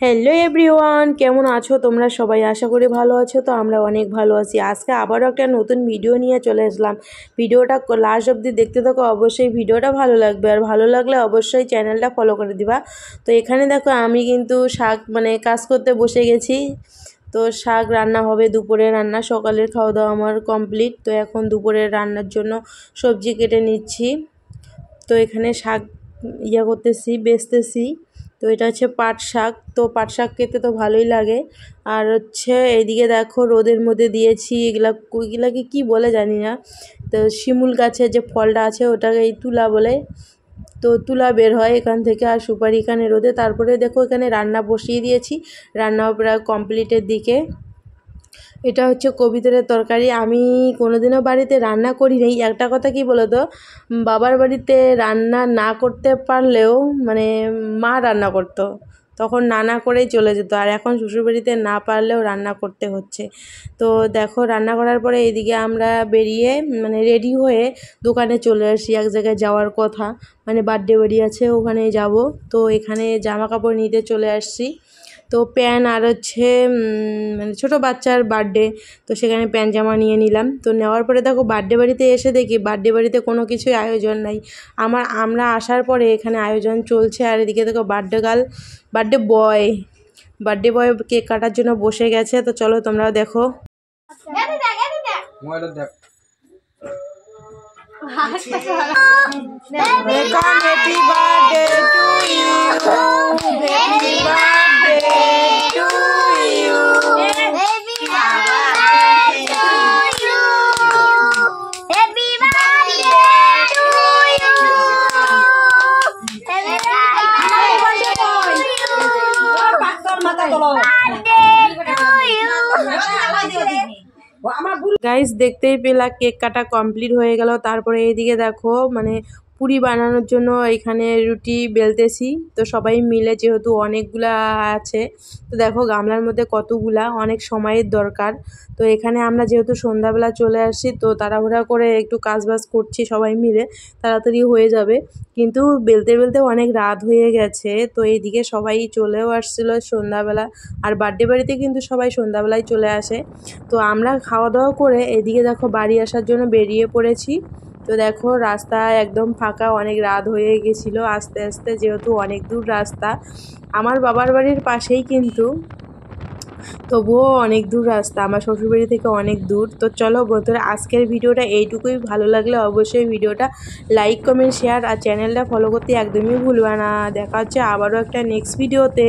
Hello everyone, কেমন আছো তোমরা সবাই? আশা করি ভালো আছো। তো আমরা অনেক ভালো আছি। আজকে আবারও একটা নতুন ভিডিও নিয়ে চলে আসলাম। ভিডিওটা লাস্ট অবধি দেখতে থাকো, অবশ্যই ভিডিওটা ভালো লাগবে। আর ভালো লাগলে অবশ্যই চ্যানেলটা ফলো করে দিবা। তো এখানে দেখো আমি কিন্তু শাক কাজ করতে বসে গেছি। তো শাক রান্না হবে, দুপুরে রান্না। সকালের খাওয়া দাওয়া আমার কমপ্লিট। তো এখন দুপুরের রান্নার জন্য সবজি কেটে নিচ্ছি। তো এখানে শাক করতেছি, বেচতেছি। তো এটা হচ্ছে পাট শাক। তো পাট শাক খেতে তো ভালোই লাগে। আর হচ্ছে এইদিকে দেখো রোদের মধ্যে দিয়েছি এগুলাকে কি বলে জানি না। তো শিমুল গাছের যে ফলটা আছে ওটাকে এই তুলা বলে। তো তুলা বের হয় এখান থেকে, আর সুপারি এখানে রোদে। তারপরে দেখো এখানে রান্না বসিয়ে দিয়েছি, রান্নাও প্রায় কমপ্লিটের দিকে। এটা হচ্ছে কবিতরের তরকারি। আমি কোনোদিনও বাড়িতে রান্না করি নাই। একটা কথা কি বলো তো, বাবার বাড়িতে রান্না না করতে পারলেও মা রান্না করতো, তখন নানা করেই চলে যেত। আর এখন শ্বশুরবাড়িতে না পারলেও রান্না করতে হচ্ছে। তো দেখো রান্না করার পরে এইদিকে আমরা বেরিয়ে রেডি হয়ে দোকানে চলে আসি। এক জায়গায় যাওয়ার কথা, বার্থডে বাড়ি আছে, ওখানে যাব। তো এখানে জামা কাপড় নিতে চলে আসছি। তো প্যান্ট আর হচ্ছে ছোটো বাচ্চার বার্থডে, তো সেখানে প্যান্ট জামা নিয়ে নিলাম। তো নেওয়ার পরে দেখো বার্থডে বাড়িতে এসে দেখি বার্থডে বাড়িতে কোনো কিছুই আয়োজন নাই। আমরা আসার পরে এখানে আয়োজন চলছে। আর এদিকে দেখো বার্থডে বয় কেক কাটার জন্য বসে গেছে। তো চলো তোমরাও দেখো। Happy birthday to you, happy birthday to you, happy birthday to you, happy birthday to you, guys দেখতেই পেলা কেক কাটা কমপ্লিট হয়ে গেল। তারপরে এইদিকে দেখো পুরি বানানোর জন্য এখানে রুটি বেলতেছি। তো সবাই মিলে, যেহেতু অনেকগুলা আছে, তো দেখো গামলার মধ্যে কতগুলা, অনেক সময়ের দরকার। তো এখানে আমরা যেহেতু সন্ধ্যাবেলা চলে আসছি, তো তাড়াহুড়া করে একটু কাজবাজ করছি সবাই মিলে, তাড়াতাড়ি হয়ে যাবে। কিন্তু বেলতে বেলতে অনেক রাত হয়ে গেছে। তো এইদিকে সবাই চলেও আসছিল সন্ধ্যাবেলা। আর বার্থডে বাড়িতে কিন্তু সবাই সন্ধ্যাবেলায় চলে আসে। তো আমরা খাওয়া দাওয়া করে এদিকে দেখো বাড়ি আসার জন্য বেরিয়ে পড়েছি। তো দেখো রাস্তা একদম ফাঁকা, অনেক রাত হয়ে গেছিলো আস্তে আস্তে, যেহেতু অনেক দূর রাস্তা। আমার বাবার বাড়ির পাশেই কিন্তু, তবুও অনেক দূর রাস্তা, আমার শ্বশুরবাড়ি থেকে অনেক দূর। তো চলো বন্ধুরা, আজকের ভিডিওটা এইটুকুই। ভালো লাগলে অবশ্যই ভিডিওটা লাইক, কমেন্ট, শেয়ার আর চ্যানেলটা ফলো করতে একদমই ভুলবা না। দেখা হচ্ছে আবারও একটা নেক্সট ভিডিওতে।